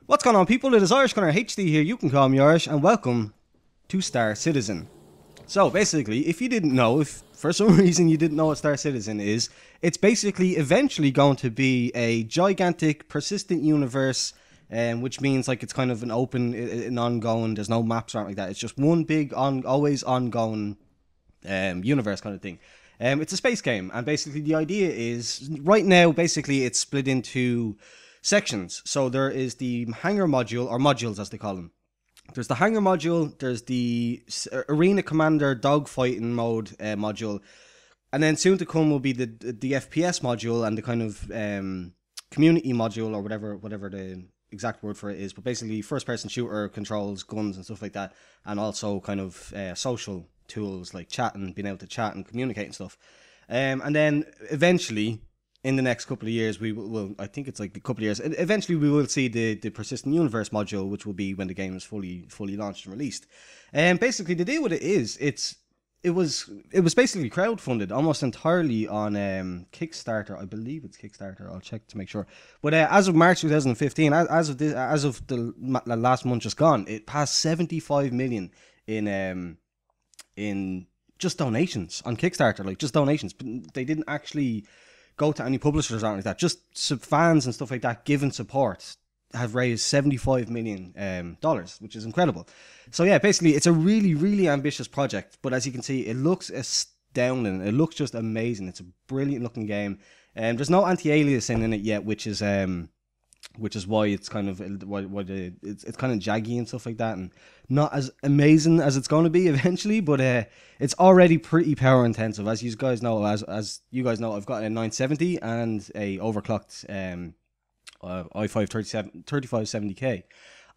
What's going on, people? It is Irish Gunner HD here. You can call me Irish, and welcome to Star Citizen. So basically, if you didn't know, if for some reason you didn't know what Star Citizen is, it's basically eventually going to be a gigantic, persistent universe, which means like it's kind of an open, an ongoing. There's no maps or anything like that. It's just one big, always ongoing universe kind of thing. It's a space game, and basically the idea is right now, basically it's split into sections. So there is the hangar module, or modules as they call them. There's the hangar module, there's the arena commander dogfighting mode module, and then soon to come will be the FPS module and the kind of community module, or whatever the exact word for it is. But basically, first person shooter, controls, guns and stuff like that, and also kind of social tools like chatting, being able to chat and communicate and stuff. And then eventually, in the next couple of years, we will, I think it's like a couple of years, eventually we will see the persistent universe module, which will be when the game is fully launched and released. And basically the deal with it is it was basically crowdfunded almost entirely on Kickstarter. I believe it's Kickstarter. I'll check to make sure. But as of March 2015, as of the last month just gone, it passed 75 million in just donations on Kickstarter, like just donations. But they didn't actually go to any publishers or anything like that. Just fans and stuff like that giving support have raised $75 million, which is incredible. So yeah, basically it's a really, really ambitious project. But as you can see, it looks astounding. It looks just amazing. It's a brilliant looking game. There's no anti-aliasing in it yet, which is why it's kind of it's kind of jaggy and stuff like that, and not as amazing as it's going to be eventually. But it's already pretty power intensive, as you guys know. As you guys know, I've got a 970 and a overclocked i5 3570K,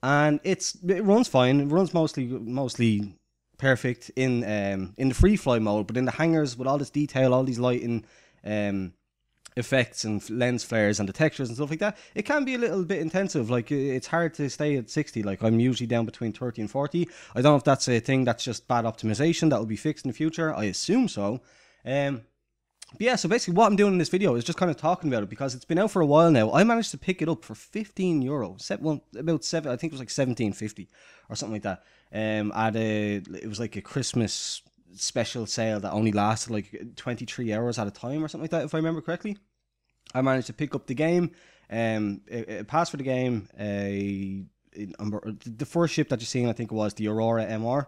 and it runs fine. It runs mostly perfect in the free fly mode, but in the hangars with all this detail, all these lighting, effects and lens flares and the textures and stuff like that, it can be a little bit intensive. Like, it's hard to stay at 60. Like, I'm usually down between 30 and 40. I don't know if that's a thing, that's just bad optimization that will be fixed in the future. I assume so. But yeah, so basically what I'm doing in this video is just kind of talking about it, because it's been out for a while now. I managed to pick it up for €15. Well, about seven, I think it was like $17.50 or something like that. It was like a Christmas special sale that only lasted like 23 hours at a time or something like that, if I remember correctly. I managed to pick up the game. It passed for the game. The first ship that you're seeing, I think it was the Aurora MR,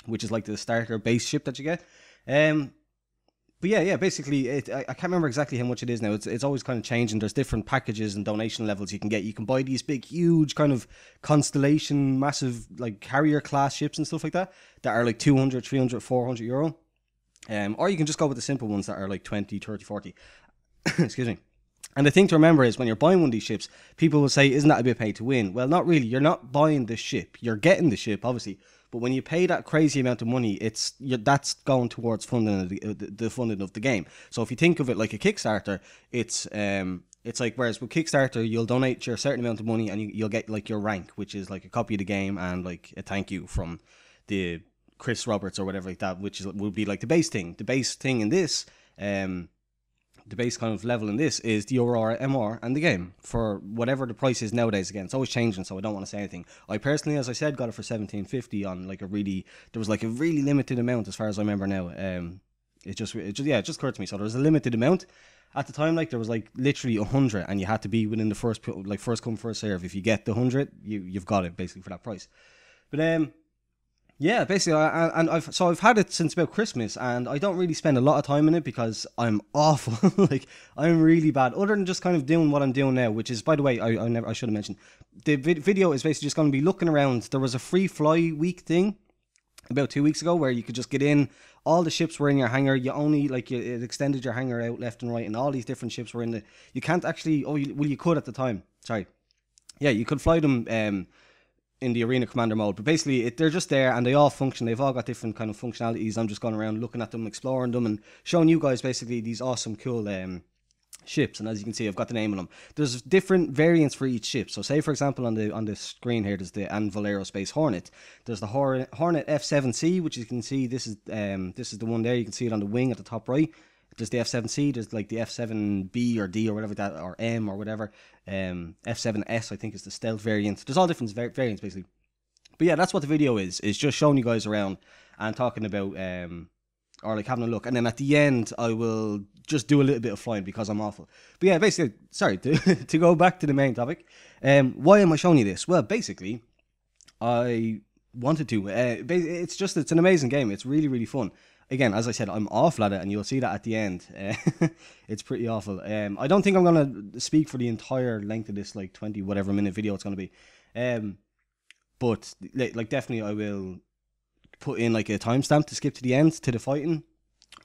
which is like the starter base ship that you get. But yeah, basically, I can't remember exactly how much it is now. It's always kind of changing. There's different packages and donation levels you can get. You can buy these big, huge kind of Constellation, massive like carrier class ships and stuff like that are like 200, 300, 400 euro. Or you can just go with the simple ones that are like 20, 30, 40. Excuse me. And the thing to remember is, when you're buying one of these ships, people will say, isn't that a bit pay to win? Well, not really. You're not buying the ship. You're getting the ship, obviously. But when you pay that crazy amount of money, that's going towards funding the funding of the game. So if you think of it like a Kickstarter, it's like, whereas with Kickstarter, you'll donate your certain amount of money and you'll get like your rank, which is like a copy of the game and like a thank you from the Chris Roberts or whatever like that, which would be like the base thing. The base thing in this, the base kind of level in this is the Aurora MR and the game, for whatever the price is nowadays. Again, it's always changing, so I don't want to say anything. I personally, as I said, got it for $17.50 on like there was like a really limited amount as far as I remember now. It just occurred to me. So there was a limited amount at the time. Like, there was like literally 100, and you had to be within the first come first serve. If you get the 100, you've got it basically for that price. But yeah, basically, I've had it since about Christmas, and I don't really spend a lot of time in it because I'm awful. Like, I'm really bad. Other than just kind of doing what I'm doing now, which is, by the way, I should have mentioned, the video is basically just going to be looking around. There was a free fly week thing about 2 weeks ago where you could just get in. All the ships were in your hangar. You only it extended your hangar out left and right, and all these different ships were in the. You can't actually. You could at the time. Sorry. Yeah, you could fly them. In the arena commander mode, but basically they're just there and they all function. They've all got different kind of functionalities. I'm just going around looking at them, exploring them, and showing you guys basically these awesome, cool ships. And as you can see, I've got the name of them. There's different variants for each ship. So say, for example, on the screen here, there's the Anvil Aerospace Hornet. There's the Hornet F7C, which you can see. This is the one there. You can see it on the wing at the top right. There's the F7C, there's like the F7B or D or whatever that, or M or whatever. F7S I think is the stealth variant. There's all different variants basically. But yeah, that's what the video is just showing you guys around and talking about or like having a look, and then at the end I will just do a little bit of flying because I'm awful. But yeah, basically, sorry, to go back to the main topic, why am I showing you this? Well, basically, I wanted to. It's an amazing game. It's really, really fun. Again, as I said, I'm awful at it, and you'll see that at the end. It's pretty awful. I don't think I'm going to speak for the entire length of this, like 20 whatever minute video it's going to be. But like definitely I will put in like a timestamp to skip to the end, to the fighting,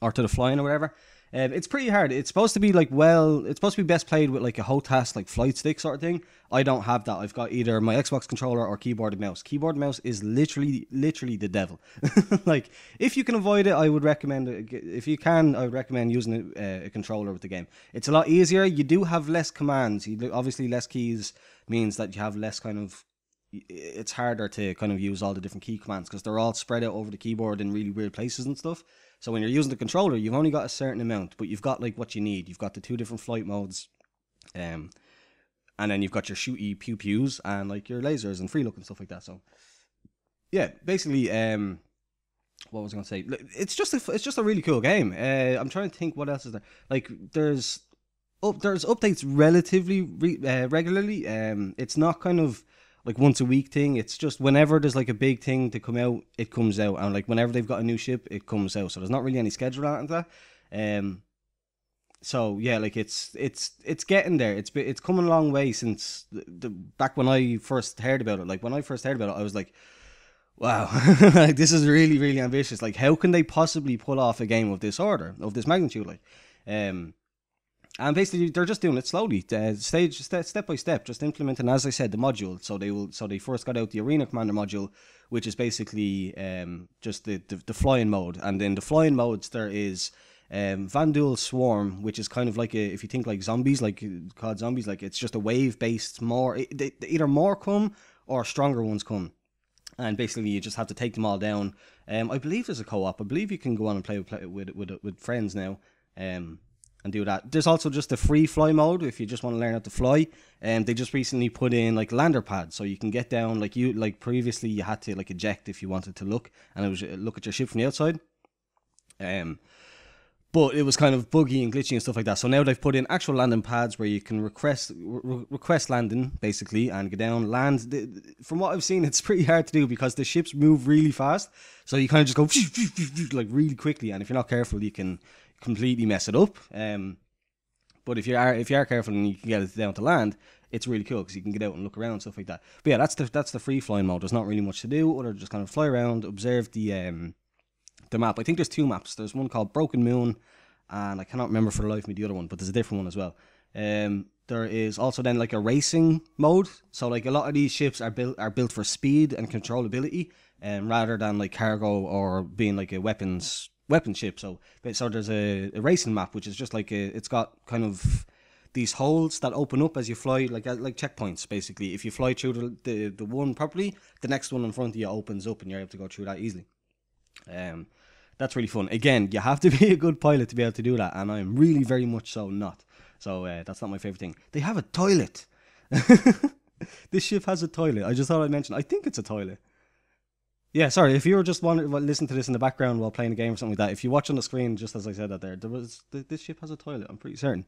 or to the flying or whatever. It's pretty hard. It's supposed to be like, it's supposed to be best played with like a HOTAS like flight stick sort of thing. I don't have that. I've got either my Xbox controller or keyboard and mouse. Keyboard and mouse is literally the devil. Like, if you can avoid it, I would recommend it. If you can, I would recommend using a controller with the game. It's a lot easier. You do have less commands. Obviously, less keys means that you have less kind of. It's harder to kind of use all the different key commands because they're all spread out over the keyboard in really weird places and stuff. So when you're using the controller, you've only got a certain amount, but you've got like what you need. You've got the 2 different flight modes, and then you've got your shooty pew pews and like your lasers and free look and stuff like that. So yeah, basically, what was I going to say? It's just a really cool game. I'm trying to think what else is there. Like there's updates relatively regularly. It's not kind of like once a week thing. It's just whenever there's like a big thing to come out, it comes out, and like whenever they've got a new ship, it comes out. So there's not really any schedule on that. So yeah, like it's getting there. It's come a long way since back when I first heard about it. Like when I first heard about it, I was like, wow, like, this is really, really ambitious. Like, how can they possibly pull off a game of this order, of this magnitude? Like, and basically, they're just doing it slowly, step by step, just implementing, as I said, the module. So they first got out the Arena Commander module, which is basically just the flying mode. And in the flying modes, there is Vanduul Swarm, which is kind of like if you think like zombies, like COD zombies, like it's just a wave-based either more come or stronger ones come. And basically, you just have to take them all down. I believe there's a co-op. I believe you can go on and play with friends now. And do that. There's also just a free fly mode if you just want to learn how to fly. They just recently put in like lander pads, so you can get down like previously you had to like eject if you wanted to look, and it was look at your ship from the outside. But it was kind of buggy and glitchy and stuff like that. So now they've put in actual landing pads where you can request landing basically and get down, land. From what I've seen, it's pretty hard to do because the ships move really fast. So you kind of just go like really quickly, and if you're not careful, you can completely mess it up. But if you are careful and you can get it down to land, it's really cool because you can get out and look around and stuff like that. But yeah, that's the free flying mode. There's not really much to do other than just kind of fly around, observe the map. I think there's 2 maps. There's one called Broken Moon, and I cannot remember for the life of me the other one, but there's a different one as well. There is also then like a racing mode. So like a lot of these ships are built for speed and controllability, rather than like cargo or being like a weapon ship. So there's a racing map, which is just like it's got kind of these holes that open up as you fly, like checkpoints basically. If you fly through the one properly, the next one in front of you opens up and you're able to go through that easily. That's really fun. Again, you have to be a good pilot to be able to do that, and I'm really very much so not. So that's not my favorite thing. They have a toilet. This ship has a toilet. I just thought I'd mention. I think it's a toilet. Yeah, sorry, if you were just wanting to listen to this in the background while playing a game or something like that, if you watch on the screen, just as I said that this ship has a toilet, I'm pretty certain.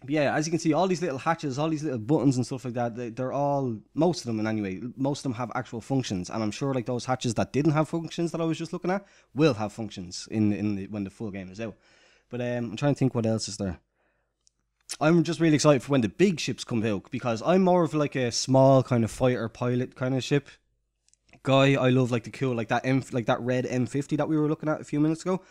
But yeah, as you can see, all these little hatches, all these little buttons and stuff like that, they're all, most of them in anyway, most of them have actual functions, and I'm sure like those hatches that didn't have functions that I was just looking at will have functions when the full game is out. But I'm trying to think what else is there. I'm just really excited for when the big ships come out, because I'm more of like a small kind of fighter pilot kind of ship guy. I love like the cool, like that red M50 that we were looking at a few minutes ago.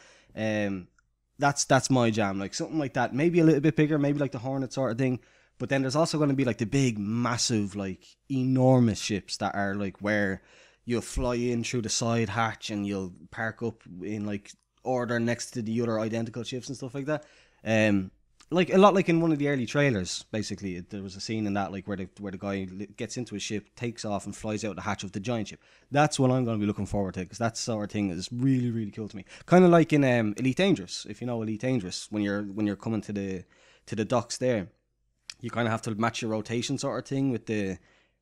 That's my jam, like something like that, maybe a little bit bigger, maybe like the Hornet sort of thing. But then there's also going to be like the big, massive, like enormous ships that are like where you'll fly in through the side hatch and you'll park up in like order next to the other identical ships and stuff like that. like a lot like in one of the early trailers. Basically, there was a scene in that like where the guy gets into a ship, takes off, and flies out the hatch of the giant ship. That's what I'm going to be looking forward to, because that sort of thing is really really cool to me. Kind of like in Elite Dangerous, if you know Elite Dangerous, when you're coming to the docks there, you kind of have to match your rotation sort of thing with the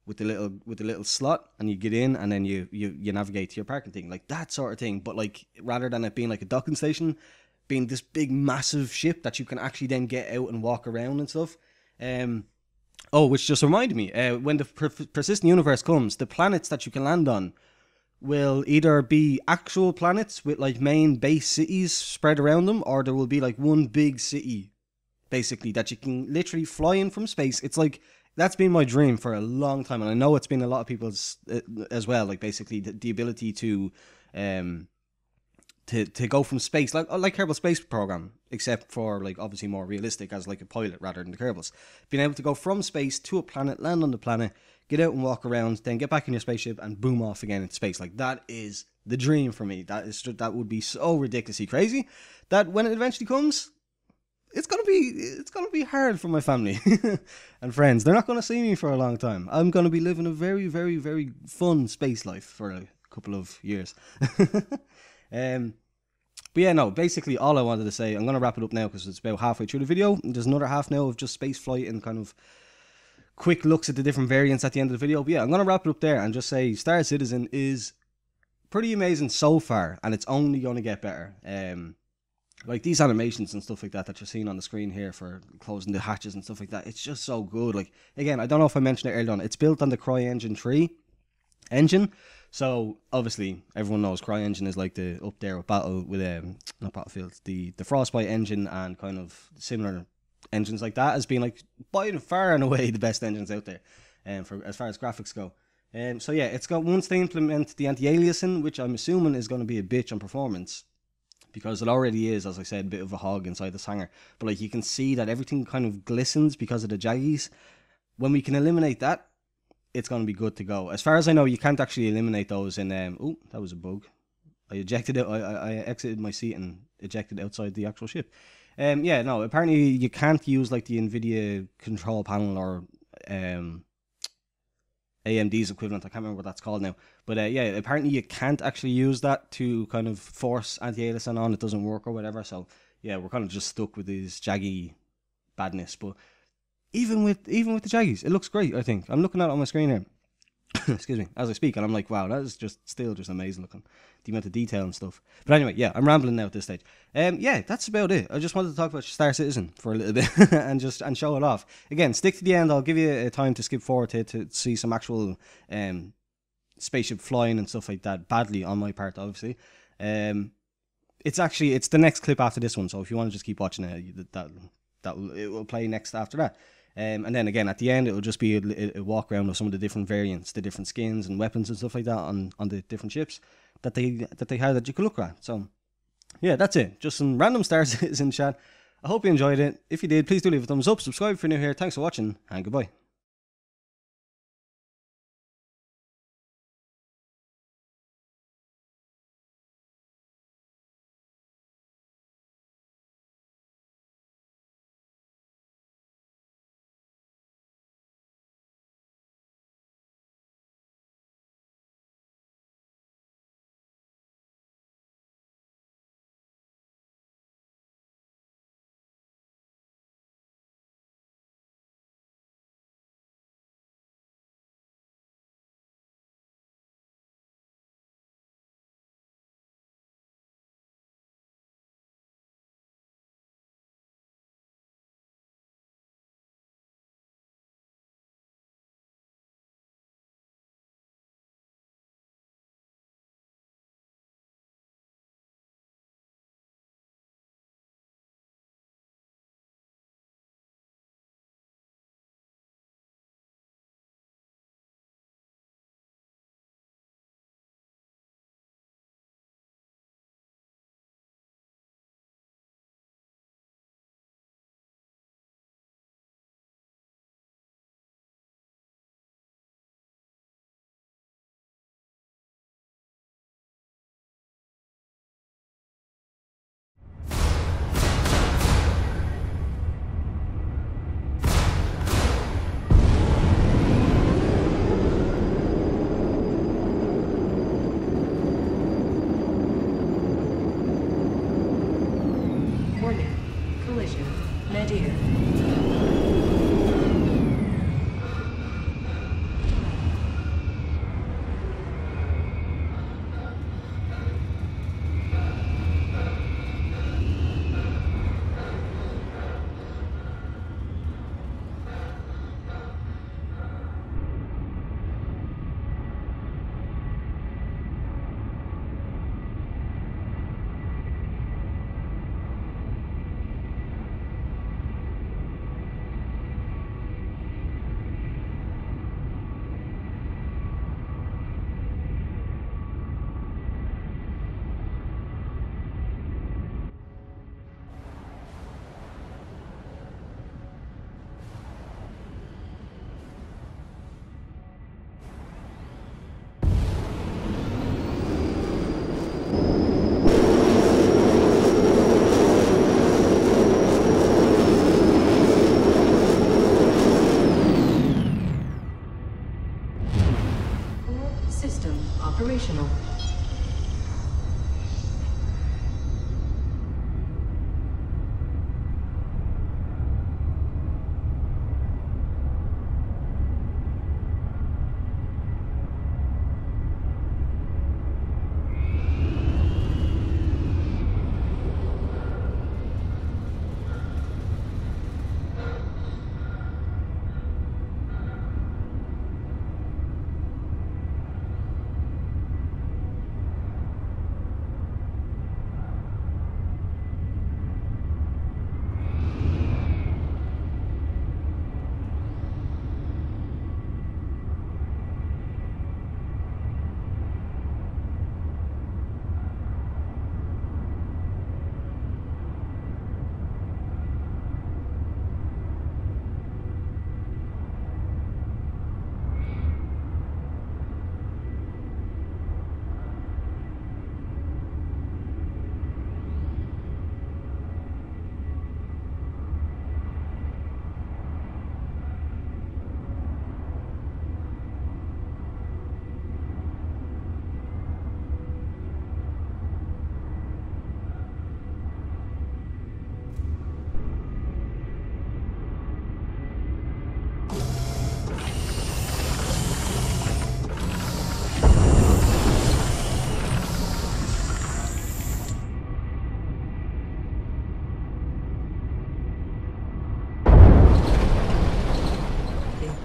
little slot, and you get in, and then you navigate to your parking thing, like that sort of thing. But like rather than it being like a docking station, being this big massive ship that you can actually then get out and walk around and stuff. Um, oh, which just reminded me, when the persistent universe comes, the planets that you can land on will either be actual planets with like main base cities spread around them, or there will be like one big city basically that you can literally fly in from space. It's like that's been my dream for a long time, and I know it's been a lot of people's as well. Like basically the ability um to go from space, like Kerbal Space Program, except for like obviously more realistic as like a pilot rather than the Kerbals. Being able to go from space to a planet, land on the planet, get out and walk around, then get back in your spaceship and boom off again into space. Like that is the dream for me. That would be so ridiculously crazy that when it eventually comes, it's gonna be hard for my family and friends. They're not gonna see me for a long time. I'm gonna be living a very very very fun space life for a couple of years. um, but yeah, no. Basically, all I wanted to say, I'm gonna wrap it up now because it's about halfway through the video. There's another half now of just space flight and kind of quick looks at the different variants at the end of the video. But yeah, I'm gonna wrap it up there and just say Star Citizen is pretty amazing so far, and it's only gonna get better. Like these animations and stuff like that you're seeing on the screen here for closing the hatches and stuff like that, it's just so good. Like again, I don't know if I mentioned it earlier on, it's built on the CryEngine 3 engine. So obviously everyone knows CryEngine is like the up there with not Battlefield, the Frostbite engine and kind of similar engines like that as being like by far and away the best engines out there, for as far as graphics go. So yeah, it's got, once they implement the anti-aliasing, which I'm assuming is going to be a bitch on performance, because it already is, as I said, a bit of a hog inside this hangar. But like you can see that everything kind of glistens because of the jaggies. When we can eliminate that, it's going to be good to go. As far as I know, you can't actually eliminate those in... oh, that was a bug. I ejected it. I exited my seat and ejected outside the actual ship. Yeah, no, apparently you can't use like the NVIDIA control panel or AMD's equivalent. I can't remember what that's called now. But yeah, apparently you can't actually use that to kind of force anti-aliasing on. It doesn't work or whatever. So yeah, we're kind of just stuck with these jaggy badness. But even with the jaggies, it looks great. I think I'm looking at it on my screen here. Excuse me, as I speak, and I'm like, wow, that is still just amazing looking, the amount of detail and stuff. But anyway, yeah, I'm rambling now at this stage. Yeah, that's about it. I just wanted to talk about Star Citizen for a little bit and show it off. Again, stick to the end. I'll give you a time to skip forward to see some actual spaceship flying and stuff like that. Badly on my part, obviously. It's the next clip after this one. So if you want to just keep watching it, it will play next after that. And then again, at the end, it will just be a walk around of some of the different variants, the different skins and weapons and stuff like that on the different ships that they had that you could look at. So, yeah, that's it. Just some random Star Citizen chat. I hope you enjoyed it. If you did, please do leave a thumbs up, subscribe if you're new here. Thanks for watching, and goodbye. System operational.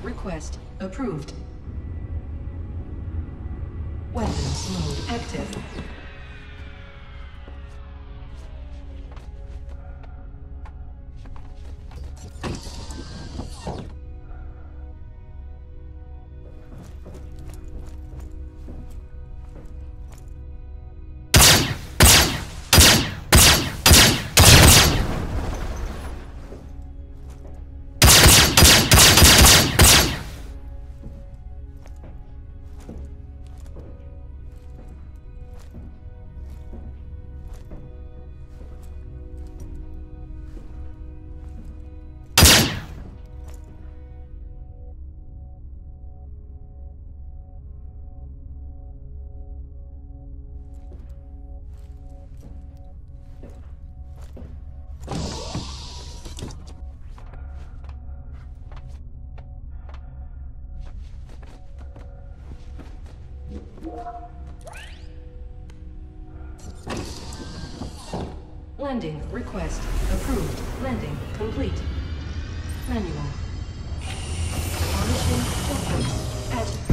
Request approved. Weapons mode active. Landing request approved. Landing complete. Manual. Polishing weapons at